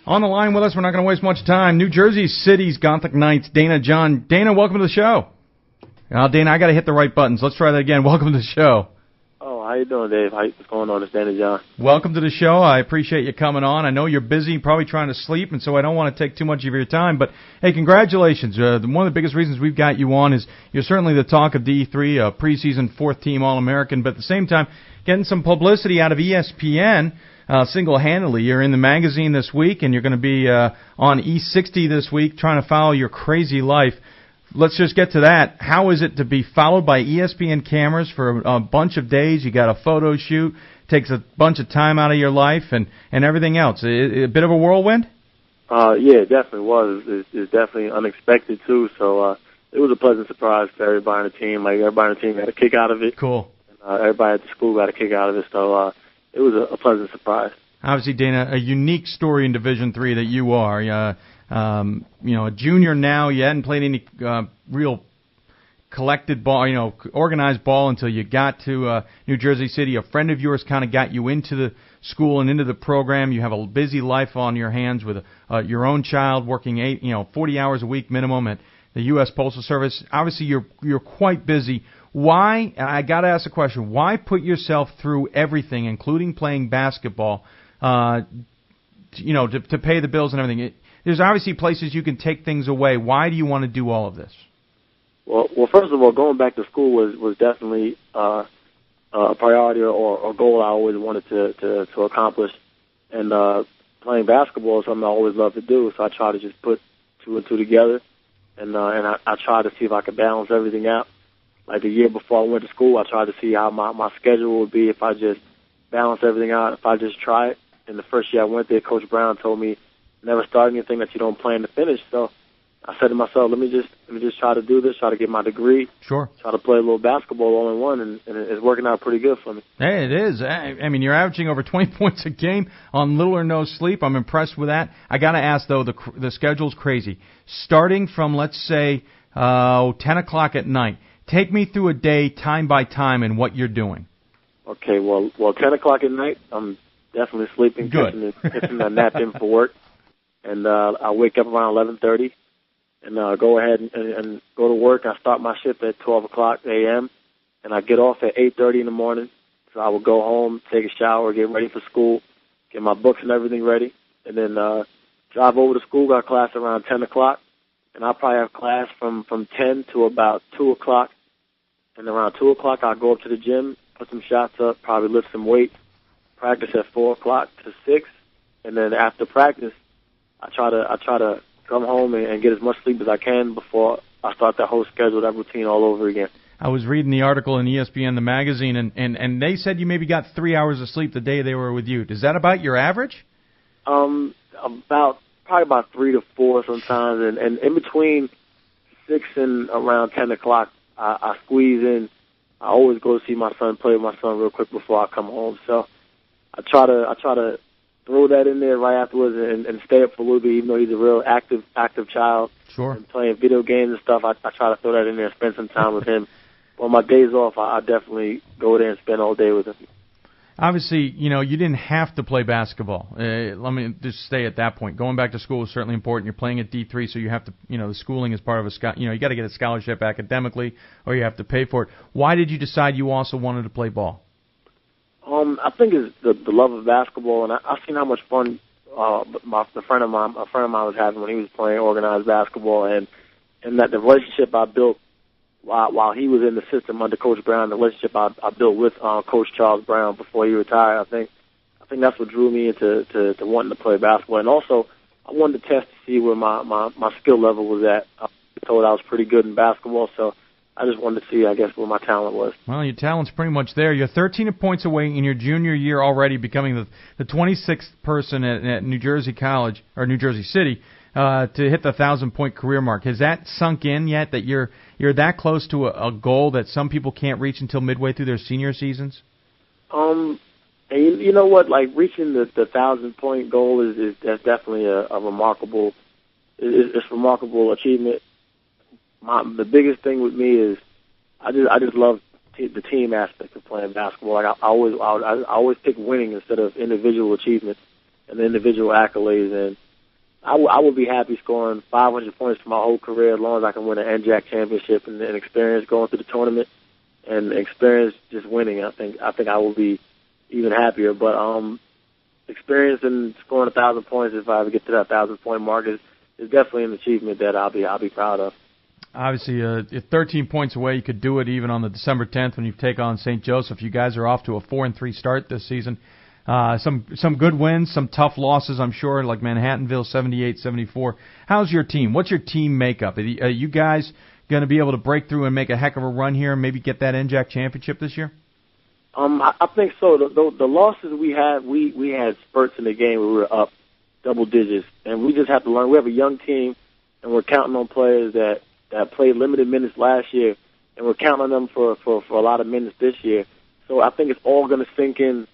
On the line with us, we're not going to waste much time, New Jersey City's Gothic Knights, Dana John. Dana, welcome to the show. Dana, I got to hit the right buttons. Let's try that again. Welcome to the show. Oh, how you doing, Dave? What's going on? It's Dana John. Welcome to the show. I appreciate you coming on. I know you're busy, probably trying to sleep, and so I don't want to take too much of your time. But, hey, congratulations. One of the biggest reasons we've got you on is you're certainly the talk of D3, a preseason fourth-team All-American, but at the same time, getting some publicity out of ESPN single-handedly. You're in the magazine this week, and you're going to be on E60 this week trying to follow your crazy life. Let's just get to that. How is it to be followed by ESPN cameras for a bunch of days? You got a photo shoot, takes a bunch of time out of your life, and everything else. A bit of a whirlwind? Yeah, it definitely was. It's definitely unexpected, too. So it was a pleasant surprise for everybody on the team. Like, everybody on the team got a kick out of it. Cool. And, everybody at the school got a kick out of it. So it was a pleasant surprise. Obviously, Dana, a unique story in Division III that you are. A junior now. You hadn't played any real collected ball, organized ball until you got to New Jersey City. A friend of yours kind of got you into the school and into the program. You have a busy life on your hands with your own child, working 40 hours a week minimum at the U.S. Postal Service. Obviously, you're quite busy. Why? I got to ask the question. Why put yourself through everything, including playing basketball, to pay the bills and everything? There's obviously places you can take things away. Why do you want to do all of this? Well, first of all, going back to school was definitely a priority or a goal I always wanted to accomplish. And playing basketball is something I always loved to do, so I try to just put two and two together. And I try to see if I could balance everything out. Like the year before I went to school, I tried to see how my schedule would be if I just balance everything out, if I just try it. And the first year I went there, Coach Brown told me, never start anything that you don't plan to finish. So I said to myself, let me just try to do this, try to get my degree. Sure. Try to play a little basketball all in one, and it's working out pretty good for me. Hey, it is. I mean, you're averaging over 20 points a game on little or no sleep. I'm impressed with that. I got to ask, though, the schedule's crazy. Starting from, let's say, 10 o'clock at night, take me through a day, time by time, and what you're doing. Okay, well, 10 o'clock at night, I'm definitely sleeping, catching a nap in for work. And I wake up around 11:30 and go ahead and go to work. I start my shift at 12 o'clock a.m. and I get off at 8:30 in the morning. So I will go home, take a shower, get ready for school, get my books and everything ready, and then drive over to school. Got class around 10 o'clock, and I'll probably have class from 10 to about 2 o'clock. And around 2 o'clock, I'll go up to the gym, put some shots up, probably lift some weights, practice at 4 o'clock to 6, and then after practice, I try to come home and get as much sleep as I can before I start that whole schedule, that routine all over again. I was reading the article in ESPN, the magazine, and they said you maybe got 3 hours of sleep the day they were with you. Is that about your average? Probably about 3 to 4 sometimes, and in between 6 and around 10 o'clock, I squeeze in. I always go see my son, play with my son real quick before I come home. So I try to throw that in there right afterwards and stay up for a little bit, even though he's a real active child. Sure. And playing video games and stuff, I try to throw that in there and spend some time with him. On my days off, I definitely go there and spend all day with him. Obviously, you didn't have to play basketball. Let me just stay at that point. Going back to school is certainly important. You're playing at D3, so you have to, the schooling is part of you got to get a scholarship academically, or you have to pay for it. Why did you decide you also wanted to play ball? I think it's the love of basketball, and I've seen how much fun a friend of mine was having when he was playing organized basketball, and that the relationship I built while he was in the system under Coach Brown, the relationship I built with Coach Charles Brown before he retired, I think that's what drew me into wanting to play basketball, and also I wanted to test to see where my skill level was at. I was told I was pretty good in basketball, so I just wanted to see, I guess, where my talent was. Well, your talent's pretty much there. You're 13 points away in your junior year already, becoming the 26th person at New Jersey College, or New Jersey City, to hit the 1,000-point career mark. Has that sunk in yet, that you're that close to a goal that some people can't reach until midway through their senior seasons? And you know what? Like, reaching the 1,000-point goal is definitely a remarkable achievement. The biggest thing with me is I just love the team aspect of playing basketball. Like I always pick winning instead of individual achievements and individual accolades. I would be happy scoring 500 points for my whole career as long as I can win an NJAC championship and experience going through the tournament and experience just winning. I think I will be even happier. But experience and scoring 1,000 points, if I ever get to that 1,000-point mark, is definitely an achievement that I'll be proud of. Obviously, you're 13 points away. You could do it even on the December 10th when you take on St. Joseph. You guys are off to a 4-3 start this season. Some good wins, some tough losses, I'm sure, like Manhattanville 78-74. How's your team? What's your team makeup? Are you guys going to be able to break through and make a heck of a run here and maybe get that NJAC championship this year? I think so. The losses we had spurts in the game where we were up double digits, and we just have to learn. We have a young team, and we're counting on players that played limited minutes last year, and we're counting on them for a lot of minutes this year. So I think it's all going to sink in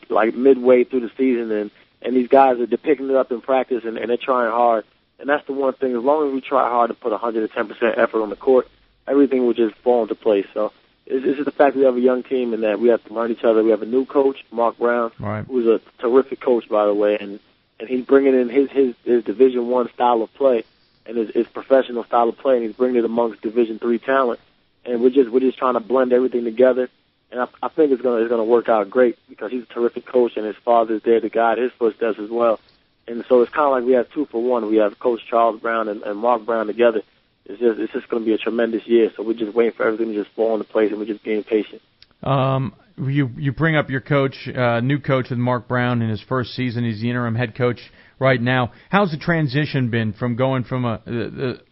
like midway through the season, and these guys are picking it up in practice, and they're trying hard. And that's the one thing. As long as we try hard to put 110% effort on the court, everything will just fall into place. So it's just the fact that we have a young team and that we have to learn each other. We have a new coach, Mark Brown, right, who's a terrific coach, by the way, and he's bringing in his Division I style of play and his professional style of play, and he's bringing it amongst Division III talent. And we're just trying to blend everything together. And I think it's gonna work out great because he's a terrific coach, and his father's there to guide his footsteps as well. And so it's kind of like we have 2 for 1. We have Coach Charles Brown and Mark Brown together. It's just going to be a tremendous year. So we're just waiting for everything to just fall into place, and we're just being patient. You bring up your coach, new coach with Mark Brown in his first season. He's the interim head coach right now. How's the transition been from going from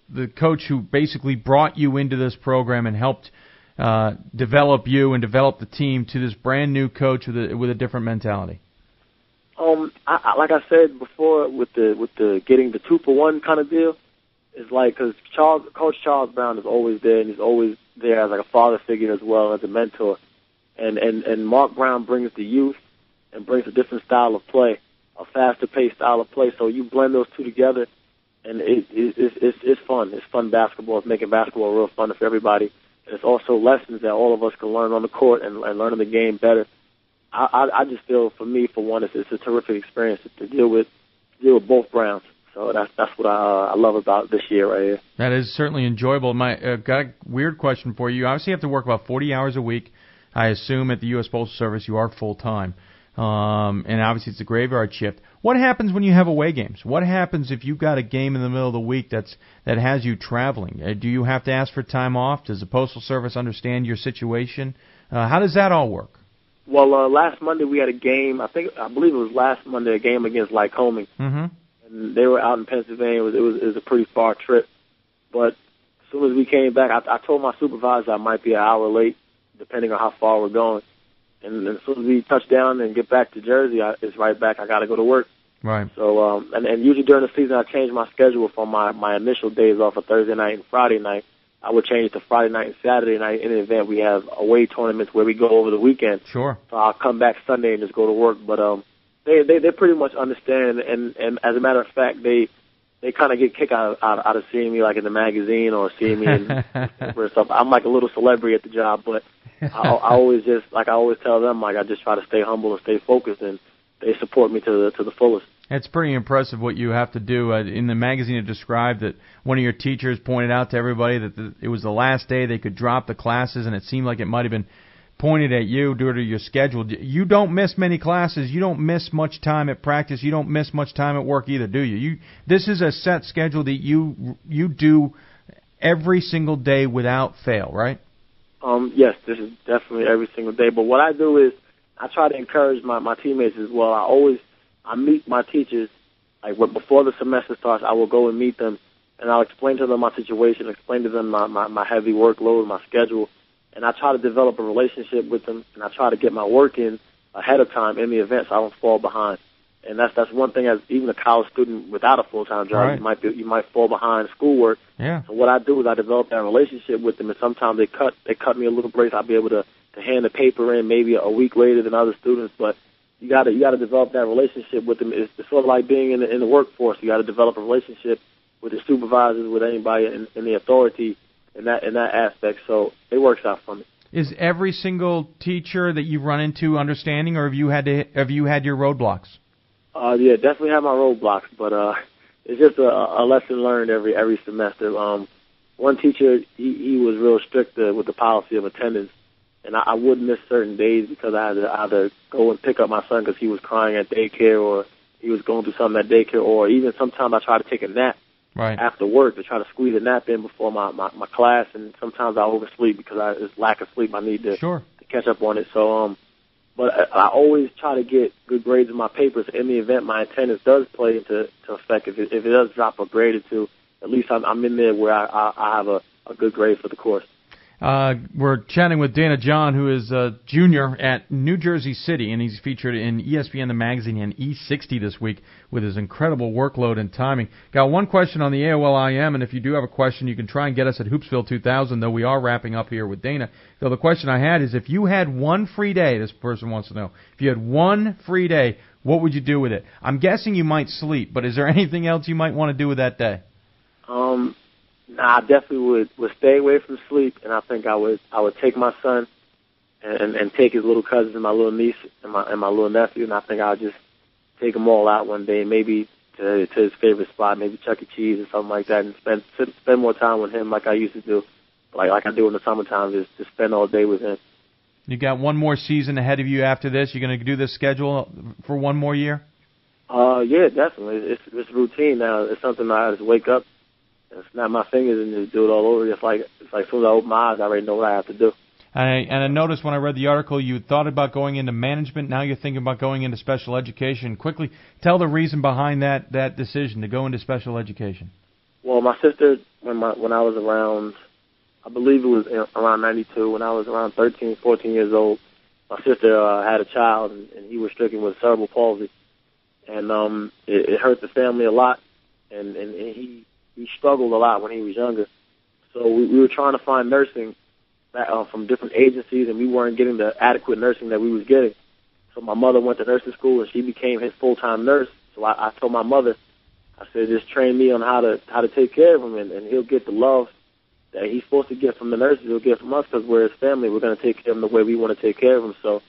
the coach who basically brought you into this program and helped develop you and develop the team to this brand new coach with a different mentality? Like I said before, with the getting the 2 for 1 kind of deal, it's like because Coach Charles Brown is always there, and he's always there as like a father figure as well as a mentor, and Mark Brown brings the youth and brings a different style of play, a faster paced style of play. So you blend those two together, and it's fun. It's fun basketball. It's making basketball real fun for everybody. And it's also lessons that all of us can learn on the court and learning the game better. I just feel, for me, for one, it's a terrific experience to deal with both Browns. So that's what I love about this year right here. That is certainly enjoyable. Got a weird question for you. You obviously have to work about 40 hours a week. I assume at the U.S. Postal Service you are full-time. And obviously it's a graveyard shift. What happens when you have away games? What happens if you've got a game in the middle of the week that has you traveling? Do you have to ask for time off? Does the Postal Service understand your situation? How does that all work? Well, last Monday we had a game. I believe it was last Monday, a game against Lycoming. Mm-hmm. And they were out in Pennsylvania. It was a pretty far trip. But as soon as we came back, I told my supervisor I might be an hour late, depending on how far we're going. And as soon as we touch down and get back to Jersey, it's right back. I got to go to work. Right. So, and usually during the season, I change my schedule from my initial days off of Thursday night and Friday night. I would change to Friday night and Saturday night in the event we have away tournaments where we go over the weekend. Sure. So I'll come back Sunday and just go to work. But they pretty much understand, and as a matter of fact, they kind of get kicked out of seeing me like in the magazine or seeing me in or stuff. I'm like a little celebrity at the job, but I always tell them, like, I just try to stay humble and stay focused, and they support me to the fullest. It's pretty impressive what you have to do. In the magazine, it described that one of your teachers pointed out to everybody that it was the last day they could drop the classes, and it seemed like it might have been pointed at you due to your schedule. You don't miss many classes. You don't miss much time at practice. You don't miss much time at work either, do you? This is a set schedule that you do every single day without fail, right? Yes, this is definitely every single day. But what I do is I try to encourage my teammates as well. I meet my teachers, like before the semester starts. I will go and meet them, and I'll explain to them my situation, explain to them my heavy workload, my schedule, and I try to develop a relationship with them, and I try to get my work in ahead of time in the event so I don't fall behind. And that's one thing, as even a college student without a full-time job, right, you might fall behind schoolwork. Yeah. So what I do is I develop that relationship with them, and sometimes they cut me a little break. I'll be able to hand the paper in maybe a week later than other students, but you got to develop that relationship with them. It's sort of like being in the workforce. You got to develop a relationship with the supervisors, with anybody in the authority in that aspect. So it works out for me. Is every single teacher that you've run into understanding, or have you had your roadblocks? Yeah, definitely have my roadblocks, but it's just a lesson learned every semester. One teacher, he was real strict with the policy of attendance, and I wouldn't miss certain days because I had to either go and pick up my son because he was crying at daycare, or he was going through something at daycare, or even sometimes I try to take a nap after work to try to squeeze a nap in before my class, and sometimes I oversleep because it's lack of sleep. I need to catch up on it. So, but I always try to get good grades in my papers. In the event my attendance does play into effect, if it does drop a grade or two, at least I'm in there where I have a good grade for the course. We're chatting with Dana John, who is a junior at New Jersey City, and he's featured in ESPN The Magazine and E60 this week with his incredible workload and timing. Got one question on the AOL IM, and if you do have a question, you can try and get us at Hoopsville 2000, though we are wrapping up here with Dana. So the question I had is, if you had one free day, this person wants to know, if you had one free day, what would you do with it? I'm guessing you might sleep, but is there anything else you might want to do with that day? I definitely would stay away from sleep, and I think I would take my son and take his little cousins and my little niece and my little nephew, and I think I would just take them all out one day, maybe to his favorite spot, maybe Chuck E. Cheese or something like that, and spend more time with him like I used to do, like I do in the summertime, just spend all day with him. You got one more season ahead of you after this. You're going to do this schedule for one more year? Yeah, definitely. It's routine now. It's something I just wake up, snap my fingers and just do it all over. It's like as soon as I open my eyes, I already know what I have to do. And I noticed when I read the article, you thought about going into management. Now you're thinking about going into special education. Quickly, tell the reason behind that decision to go into special education. Well, my sister, when I was around, I believe it was around 92, when I was around 13, 14 years old, my sister had a child, and he was stricken with cerebral palsy. And it hurt the family a lot, and he struggled a lot when he was younger. So we were trying to find nursing from different agencies, and we weren't getting the adequate nursing that we was getting. So my mother went to nursing school, and she became his full-time nurse. So I told my mother, I said, just train me on how to take care of him, and he'll get the love that he's supposed to get from the nurses. He'll get from us because we're his family. We're going to take care of him the way we want to take care of him. So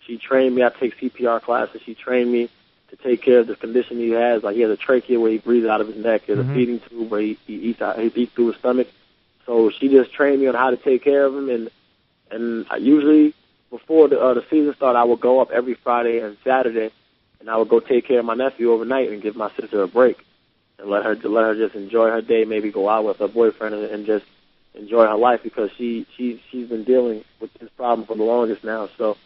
she trained me. I take CPR classes. She trained me to take care of the condition he has. Like, he has a trachea where he breathes out of his neck. There's a feeding tube where he eats through his stomach. So she just trained me on how to take care of him. And I usually, before the season started, I would go up every Friday and Saturday, and I would go take care of my nephew overnight and give my sister a break and let her just enjoy her day, maybe go out with her boyfriend and just enjoy her life, because she's been dealing with this problem for the longest now. So,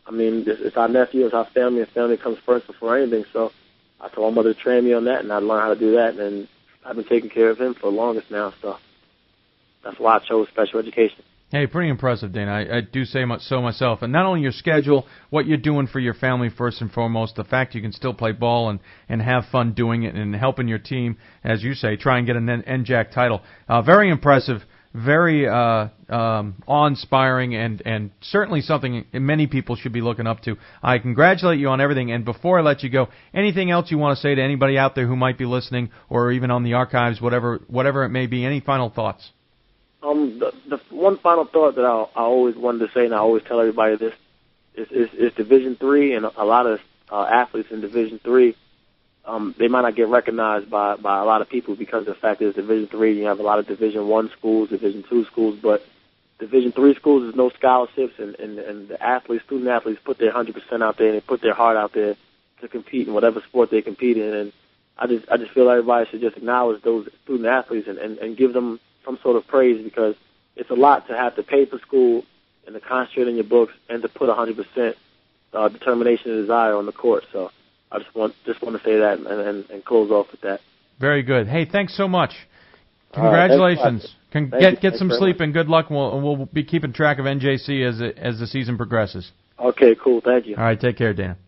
I mean, it's our nephew, it's our family, and family comes first before anything. So I told my mother to train me on that, and I learned how to do that, and I've been taking care of him for the longest now. So that's why I chose special education. Hey, pretty impressive, Dana. I do say so myself. And not only your schedule, what you're doing for your family first and foremost, the fact you can still play ball and have fun doing it and helping your team, as you say, try and get an NJAC title. Very impressive. Very awe-inspiring, and certainly something many people should be looking up to. I congratulate you on everything, and before I let you go, anything else you want to say to anybody out there who might be listening, or even on the archives, whatever it may be, any final thoughts? The one final thought that I always wanted to say, and I always tell everybody this, is Division III, and a lot of athletes in Division III, they might not get recognized by a lot of people because of the fact that it's Division III. You have a lot of Division I schools, Division II schools, but Division III schools, there's no scholarships, and the student athletes put their 100% out there, and they put their heart out there to compete in whatever sport they compete in. And I just feel everybody should just acknowledge those student athletes and give them some sort of praise, because it's a lot to have to pay for school and to concentrate on your books and to put 100% determination and desire on the court. So I just want to say that and close off with that. Very good. Hey, thanks so much. Congratulations. Get some sleep and good luck. We'll be keeping track of NJC as the season progresses. Okay, cool. Thank you. All right, take care, Dana.